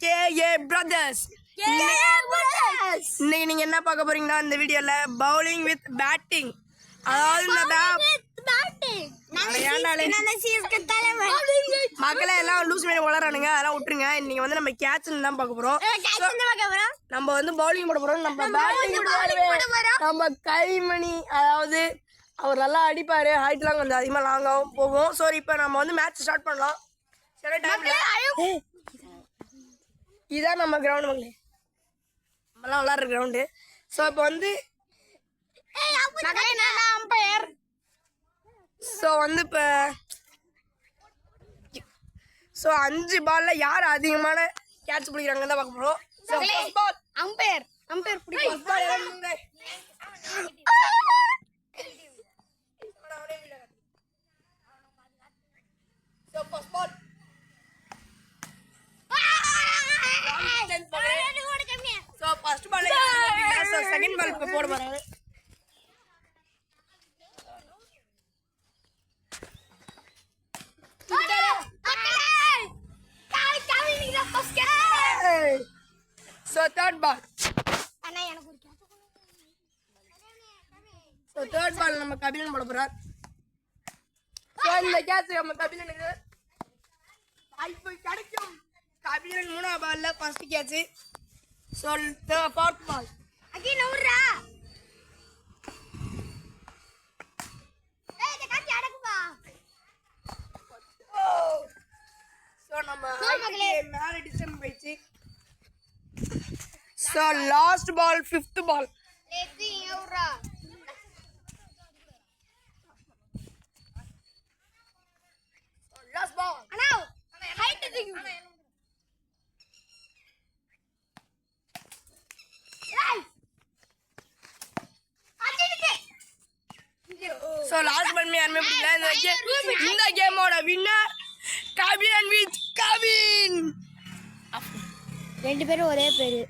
KA Brothers. இன்னைக்கு நீங்க என்ன பார்க்க போறீங்கன்னா இந்த வீடியோல பவுலிங் வித் பேட்டிங், அதாவது மக்களே எல்லாம் லூஸ் மேல வளரானுங்க, அதெல்லாம் விட்டுருங்க. இன்னைக்கு வந்து நம்ம கேட்ச்னு தான் பார்க்க போறோம். நம்ம வந்து பவுலிங் போட போறோம், நம்ம பேட்டிங் நம்ம கைமணி, அதாவது அவர் நல்லா அடிப்பாரு, ஹைட்லாம் கொஞ்சம் அதிகமா லாங்காகவும் போகும். ஸோ இப்போ நம்ம வந்து மேட்ச் ஸ்டார்ட் பண்ணலாம். சரி டைம்ல இதான் நம்ம கிரவுண்ட் மக்களே, நம்மலாம் விளாட்ற கிரவுண்டு. ஸோ இப்போ வந்து அம்பையர். ஸோ வந்து இப்போ 5 பால்ல யார் அதிகமான கேட்ச் பிடிக்கிறாங்கன்னு தான் பார்க்க போகிறோம். அம்பையர் பிடிக்கும். So first ball so second ball पे போட போறாரு. So third ball. அண்ணா எனக்கு ஒரு கேட்ச் கொடு. So third ball நம்ம கபிலன் போட போறார். So இந்த கேட்ச் நம்ம கபிலனுக்கு வாய்ப்பு கிடைக்கும். கபிலன் 3ஆம் பால்ல first catch. So the fourth ball. Again நவுறா. ஏய் இந்த காட்சி அடக்குவா. So நம்ம மேல டிஸ்டன்ஸ் போயிச்சு. So last ball, fifth ball. லேத்தி நவுறா. So last ball. அண்ணா ஹைட் தூக்கு. So last ball me யாருமே பிடிக்கல. இந்த கேமோட வின்னர் கபிலன் வித் கவின். 2 பேரும் ஒரே பேரு.